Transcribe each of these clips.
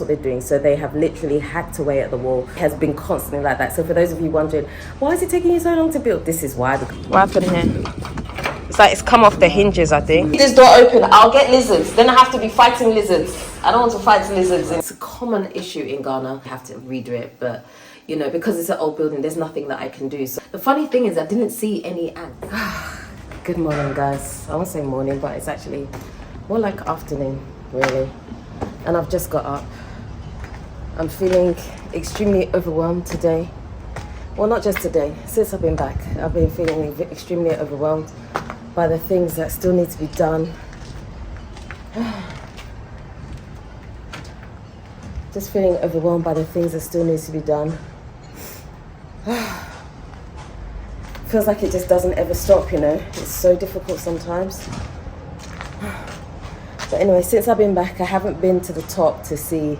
what they're doing. So they have literally hacked away at the wall. It has been constantly like that. So for those of you wondering, why is it taking you so long to build? This is why. What happened here? It's like it's come off the hinges, I think. This door open, I'll get lizards. Then I have to be fighting lizards. I don't want to fight lizards. It's a common issue in Ghana. I have to redo it, but you know, because it's an old building, there's nothing that I can do. So the funny thing is I didn't see any ants. Good morning, guys. I won't say morning, but it's actually more like afternoon, really. And I've just got up. I'm feeling extremely overwhelmed today. Well, not just today, since I've been back. I've been feeling extremely overwhelmed by the things that still need to be done. Just feeling overwhelmed by the things that still need to be done. Feels like it just doesn't ever stop, you know. It's so difficult sometimes. But anyway, since I've been back, I haven't been to the top to see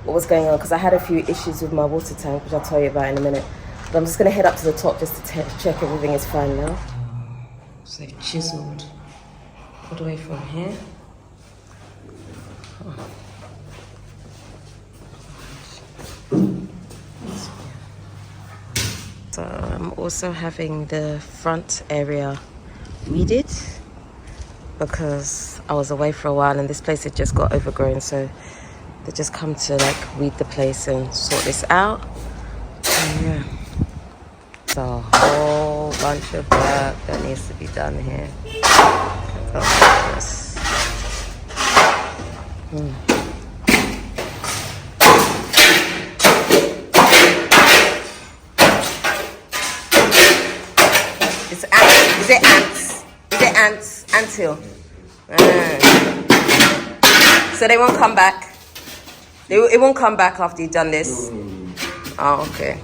what was going on because I had a few issues with my water tank, which I'll tell you about in a minute. But I'm just going to head up to the top just to check everything is fine now. So they've chiseled all the way from here. So I'm also having the front area weeded because I was away for a while and this place had just got overgrown, so they just come to like weed the place and sort this out. And yeah, it's a whole bunch of work that needs to be done here. Oh, yes. It's ants. Is it ants? Is it ants? Anthill. So they won't come back. It won't come back after you've done this. Oh, okay.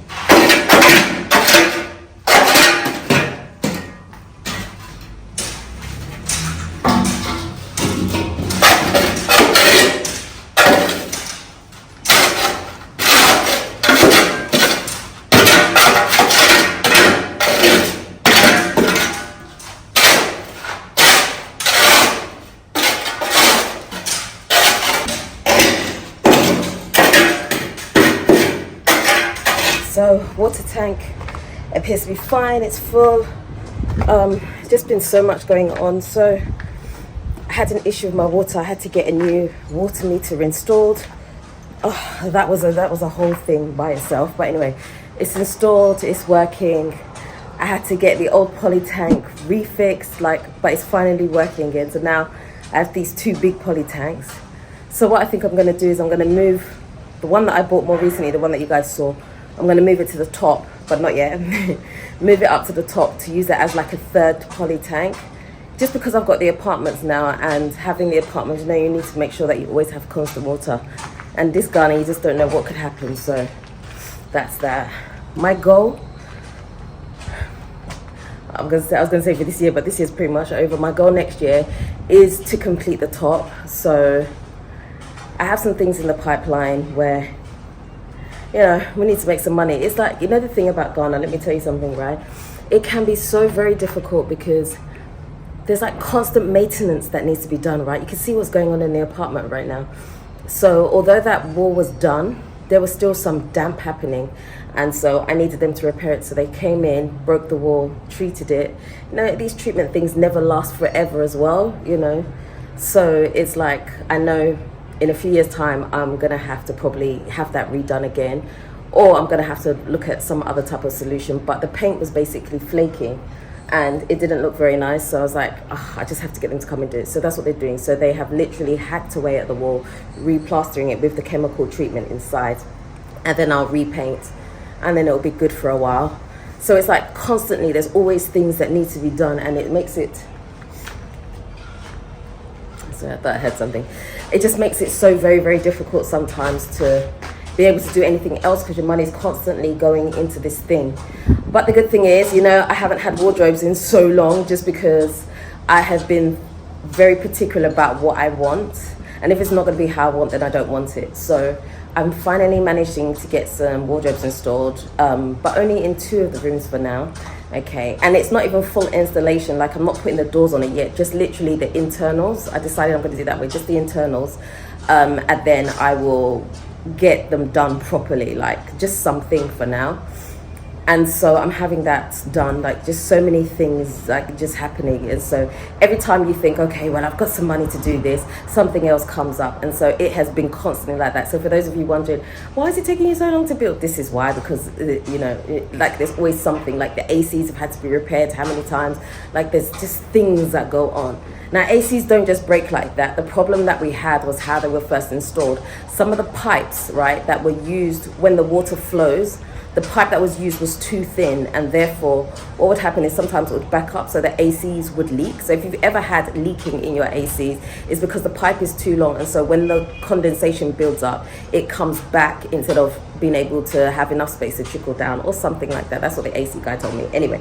So water tank appears to be fine, it's full. Just been so much going on. So I had an issue with my water. I had to get a new water meter installed. Oh, that was a whole thing by itself. But anyway, it's installed, it's working. I had to get the old poly tank refixed, but it's finally working again. So now I have these two big poly tanks. So what I think I'm gonna do is I'm gonna move the one that I bought more recently, the one that you guys saw. I'm going to move it to the top, but not yet. Move it up to the top to use it as like a third poly tank. Just because I've got the apartments now, and having the apartments, you know, you need to make sure that you always have constant water. And this Ghana, you just don't know what could happen. So that's that. My goal, I was going to say for this year, but this year's pretty much over. My goal next year is to complete the top. So I have some things in the pipeline where, you know, we need to make some money. It's like, you know, the thing about Ghana, let me tell you something, right? It can be so very difficult because there's like constant maintenance that needs to be done, right? You can see what's going on in the apartment right now. So although that wall was done, there was still some damp happening. And so I needed them to repair it. So they came in, broke the wall, treated it. You know, these treatment things never last forever as well, you know? So it's like, I know in a few years' time, I'm gonna have to probably have that redone again, or I'm gonna have to look at some other type of solution. But the paint was basically flaking and it didn't look very nice. So I was like, oh, I just have to get them to come and do it. So that's what they're doing. So they have literally hacked away at the wall, replastering it with the chemical treatment inside. And then I'll repaint and then it'll be good for a while. So it's like constantly, there's always things that need to be done, and it makes it, so I thought I heard something. It just makes it so very, very difficult sometimes to be able to do anything else because your money's constantly going into this thing. But the good thing is, you know, I haven't had wardrobes in so long just because I have been very particular about what I want. And if it's not going to be how I want, then I don't want it. So I'm finally managing to get some wardrobes installed, but only in 2 of the rooms for now. Okay, and it's not even full installation, like I'm not putting the doors on it yet, just literally the internals. I decided I'm going to do that way, just the internals. and then I will get them done properly, like just something for now. And so I'm having that done, like just so many things like just happening. And so every time you think, okay, well, I've got some money to do this, something else comes up. And so it has been constantly like that. So for those of you wondering, why is it taking you so long to build? This is why, because, like there's always something, like the ACs have had to be repaired how many times, like there's just things that go on. Now, ACs don't just break like that. The problem that we had was how they were first installed. Some of the pipes, right, that were used when the water flows, the pipe that was used was too thin, and therefore what would happen is sometimes it would back up, so the ACs would leak. So if you've ever had leaking in your ACs, it's because the pipe is too long, and so when the condensation builds up, it comes back instead of being able to have enough space to trickle down or something like that. That's what the AC guy told me. Anyway,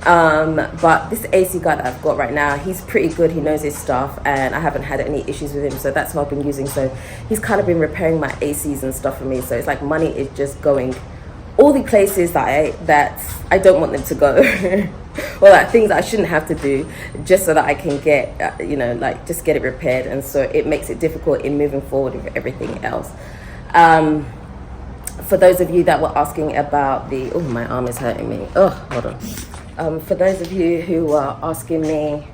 but this AC guy that I've got right now, he's pretty good. He knows his stuff, and I haven't had any issues with him, so that's what I've been using. So he's kind of been repairing my ACs and stuff for me. So it's like money is just going all the places that I don't want them to go, or like things that I shouldn't have to do, just so that I can get, like just get it repaired. And so it makes it difficult in moving forward with everything else. For those of you that were asking about my arm is hurting me. Oh, hold on. For those of you who are asking me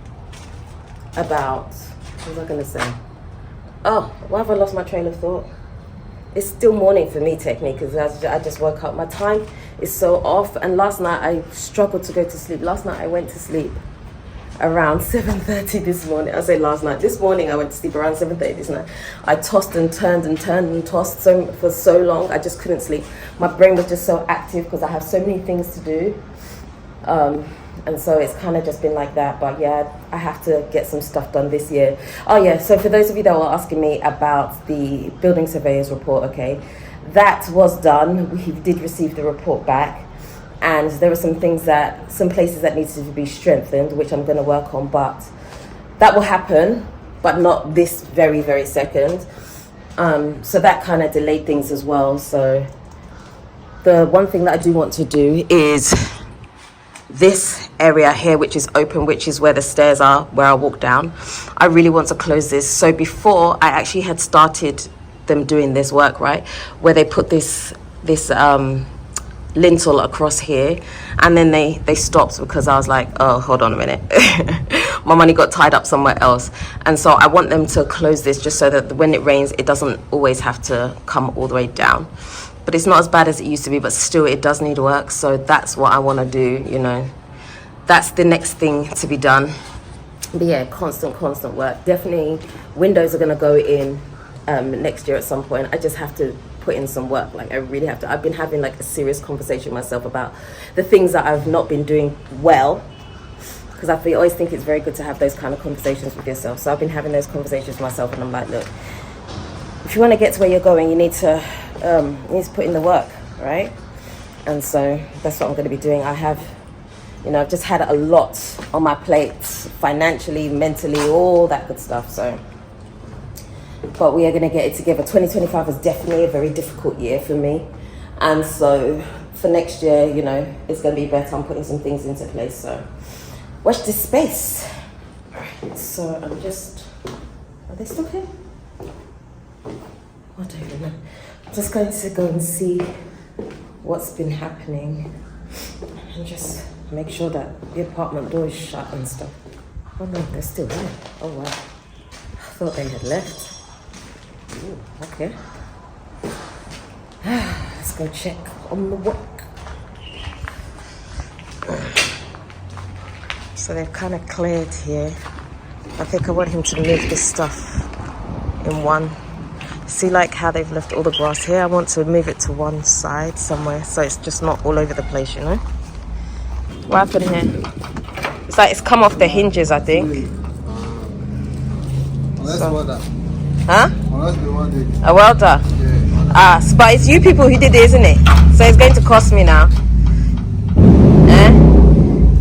about, what was I going to say? Oh, why have I lost my train of thought? It's still morning for me, technically, because I just woke up. My time is so off, and last night I struggled to go to sleep. Last night I went to sleep around 7:30 this morning. I say last night. This morning I went to sleep around 7:30 this night. I tossed and turned and tossed for so long. I just couldn't sleep. My brain was just so active because I have so many things to do. And so it's kind of just been like that. But yeah, I have to get some stuff done this year. Oh yeah, so for those of you that were asking me about the building surveyor's report, okay, that was done. We did receive the report back. And there were some places that needed to be strengthened, which I'm going to work on. But that will happen, but not this very, very second. So that kind of delayed things as well. So the one thing that I do want to do is this area here, which is open, which is where the stairs are, where I walk down. I really want to close this. So before, I actually had started them doing this work, right, where they put this lintel across here, and then they stopped because I was like, oh, hold on a minute. My money got tied up somewhere else. And so I want them to close this just so that when it rains, it doesn't always have to come all the way down. But it's not as bad as it used to be, but still it does need work. So that's what I want to do, That's the next thing to be done. But yeah, constant work. Definitely windows are going to go in next year at some point. I just have to put in some work. Like I really have to. I've been having like a serious conversation with myself about the things that I've not been doing well, because I always think it's very good to have those kind of conversations with yourself. So I've been having those conversations with myself, and I'm like, look, if you want to get to where you're going, you need to put in the work, right? And so that's what I'm going to be doing. I have, I've just had a lot on my plate, financially, mentally, all that good stuff. So, but we are going to get it together. 2025 is definitely a very difficult year for me. And so for next year, it's going to be better. I'm putting some things into place. So watch this space. All right, so are they still here? I don't even know. I'm just going to go and see what's been happening and just make sure that the apartment door is shut and stuff. Oh no, they're still here. Oh wow. I thought they had left. Ooh, okay. Let's go check on the work. So they've kind of cleared here. I think I want him to move this stuff in one. See like how they've left all the grass here? I want to move it to one side somewhere so it's just not all over the place, What happened here? It's like it's come off the hinges, I think. Welder. Huh? Unless the one did. A welder? Yeah. But it's you people who did it, isn't it? So it's going to cost me now.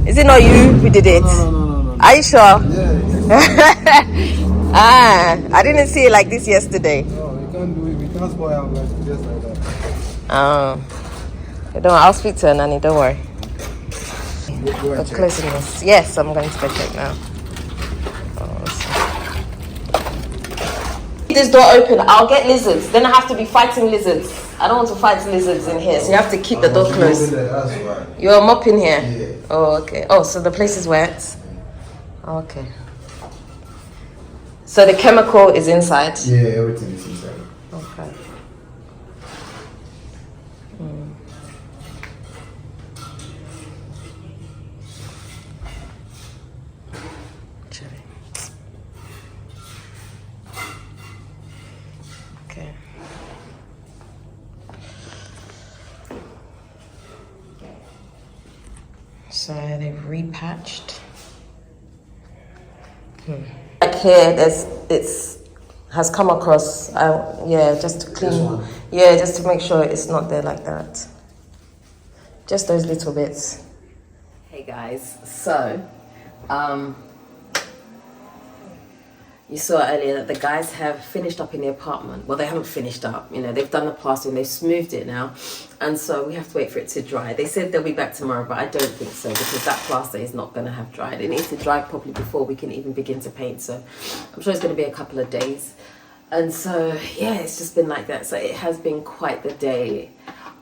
Is it not you who did it? No. Are you sure? Yeah. I didn't see it like this yesterday. No, you can't do it. We can't spoil our life just like that. I'll speak to her, Nanny, don't worry. Go and check. Closing this. Yes, I'm going to go check now. this door open, I'll get lizards. Then I have to be fighting lizards. I don't want to fight lizards in here, so you have to keep the door closed. You're mopping here? Yeah. Oh, okay. Oh, so the place is wet? Okay. So the chemical is inside? Yeah, everything is inside. Okay. Okay. So they've repatched. Like here, it's has come across. Yeah, just to clean. Yeah, just to make sure it's not there like that. Just those little bits. Hey guys, so you saw earlier that the guys have finished up in the apartment. Well, they haven't finished up, you know, they've done the plastering, they've smoothed it now. And so we have to wait for it to dry. They said they'll be back tomorrow, but I don't think so because that plaster is not going to have dried. It needs to dry properly before we can even begin to paint. So I'm sure it's going to be a couple of days. And so, yeah, it's just been like that. So it has been quite the day.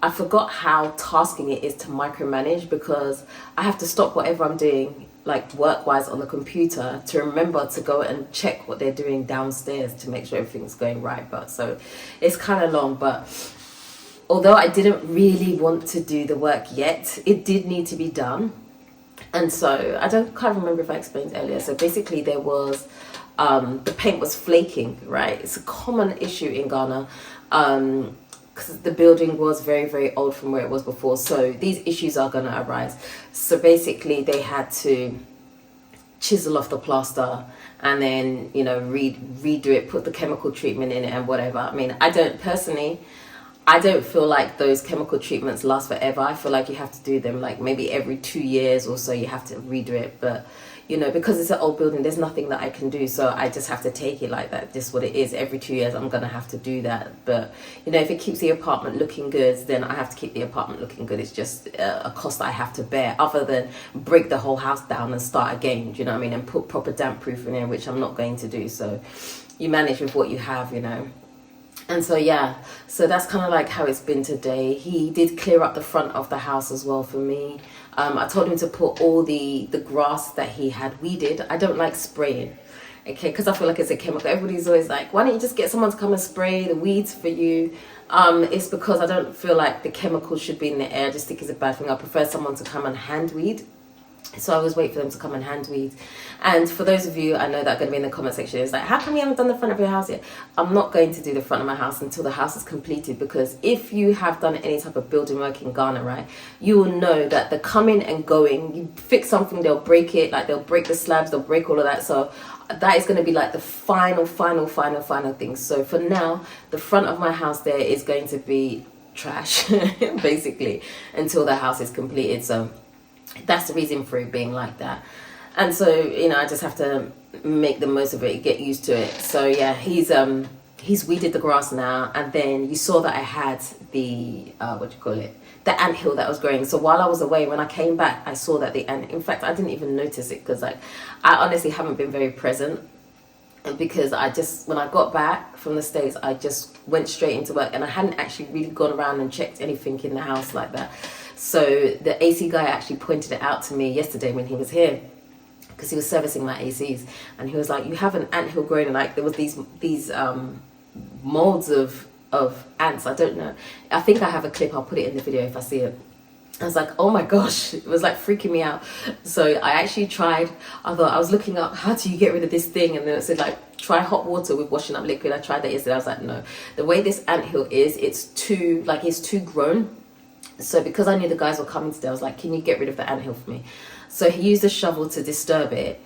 I forgot how tasking it is to micromanage because I have to stop whatever I'm doing, like work-wise on the computer, to remember to go and check what they're doing downstairs to make sure everything's going right. But so it's kind of long, but although I didn't really want to do the work yet, it did need to be done. And so I can't remember if I explained earlier. So basically there was the paint was flaking, right? It's a common issue in Ghana. Because the building was very, very old from where it was before. So these issues are going to arise. So basically they had to chisel off the plaster and then, you know, redo it, put the chemical treatment in it and whatever. I mean, I don't feel like those chemical treatments last forever. I feel like you have to do them like maybe every 2 years or so you have to redo it. But, you know, because it's an old building, there's nothing that I can do. So I just have to take it like that. Just what it is. Every 2 years, I'm going to have to do that. But, you know, if it keeps the apartment looking good, then I have to keep the apartment looking good. It's just a cost I have to bear other than break the whole house down and start again. Do you know what I mean? And put proper damp proof in there, which I'm not going to do. So you manage with what you have, you know. And so, yeah, so that's kind of like how it's been today. He did clear up the front of the house as well for me. I told him to put all the grass that he had weeded. I don't like spraying, okay, because I feel like it's a chemical. Everybody's always like, why don't you just get someone to come and spray the weeds for you? It's because I don't feel like the chemical should be in the air. I just think it's a bad thing. I prefer someone to come and hand weed. So I always wait for them to come and hand weed. And for those of you I know that are going to be in the comment section, it's like, how come you haven't done the front of your house yet? I'm not going to do the front of my house until the house is completed, because if you have done any type of building work in Ghana, right, you will know that the coming and going, you fix something, they'll break it, like they'll break the slabs, they'll break all of that. So that is going to be like the final thing. So for now, the front of my house there is going to be trash basically until the house is completed. So that's the reason for it being like that. And so, you know, I just have to make the most of it, get used to it. So yeah, he's weeded the grass now. And then you saw that I had the the anthill that was growing. So while I was away, when I came back, I saw that in fact I didn't even notice it, because like I honestly haven't been very present, because when I got back from the States, I just went straight into work and I hadn't actually really gone around and checked anything in the house like that. So the AC guy actually pointed it out to me yesterday when he was here, because he was servicing my ACs, and he was like, you have an anthill growing, and like there was these molds of ants. I don't know, I think I have a clip, I'll put it in the video if I see it. I was like, oh my gosh, it was like freaking me out. So I actually tried, I was looking up, how do you get rid of this thing? And then it said like, try hot water with washing up liquid. I tried that yesterday. I was like, no, the way this anthill is, it's too grown. So because I knew the guys were coming today, I was like, can you get rid of the anthill for me? So he used a shovel to disturb it,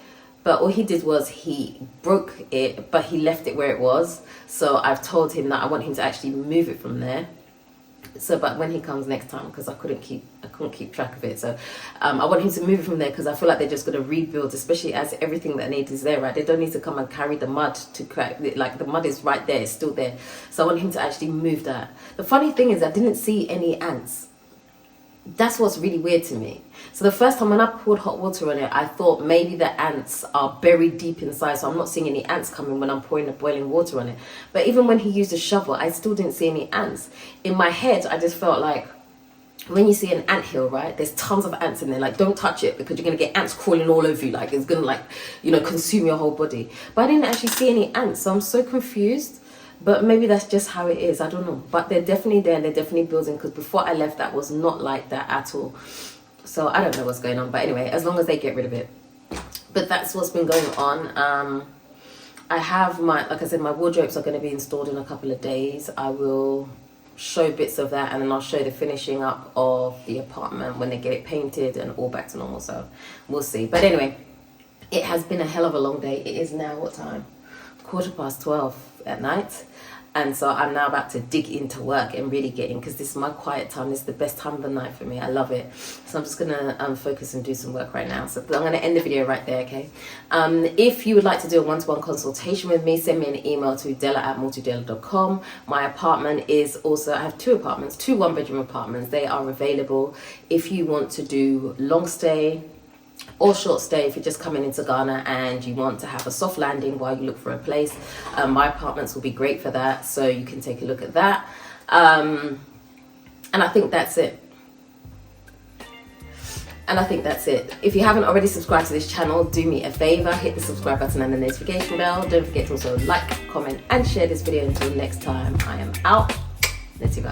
but all he did was he broke it, but he left it where it was. So I've told him that I want him to actually move it from there. So, but when he comes next time, because I couldn't keep track of it, so I want him to move it from there, because I feel like they're just going to rebuild, especially as everything that needs is there, right? They don't need to come and carry the mud to crack, like the mud is right there, it's still there. So I want him to actually move that. The funny thing is I didn't see any ants. that's what's really weird to me. So the first time when I poured hot water on it, I thought maybe the ants are buried deep inside, so I'm not seeing any ants coming when I'm pouring the boiling water on it. But even when he used a shovel, I still didn't see any ants. In my head, I just felt like, when you see an anthill, right, there's tons of ants in there. Like, don't touch it because you're going to get ants crawling all over you. Like, it's going to, like, you know, consume your whole body. But I didn't actually see any ants, so I'm so confused. But maybe that's just how it is. I don't know. But they're definitely there and they're definitely building, because before I left, that was not like that at all. So I don't know what's going on. But anyway, as long as they get rid of it. But that's what's been going on. I have like I said, my wardrobes are going to be installed in a couple of days. I will show bits of that, and then I'll show the finishing up of the apartment when they get it painted and all back to normal. So we'll see. But anyway, it has been a hell of a long day. It is now what time? 12:15 at night. And so I'm now about to dig into work and really get in, because this is my quiet time. This is the best time of the night for me. I love it. So I'm just going to focus and do some work right now. So I'm going to end the video right there, okay? If you would like to do a one-to-one consultation with me, send me an email to dela@multidela.com. My apartment is also, I have two apartments, two one-bedroom apartments. They are available if you want to do long stay or short stay. If you're just coming into Ghana and you want to have a soft landing while you look for a place, my apartments will be great for that, so you can take a look at that. And I think that's it. If you haven't already subscribed to this channel, do me a favor, hit the subscribe button and the notification bell. Don't forget to also like, comment and share this video. Until next time, I am out. Let's see you.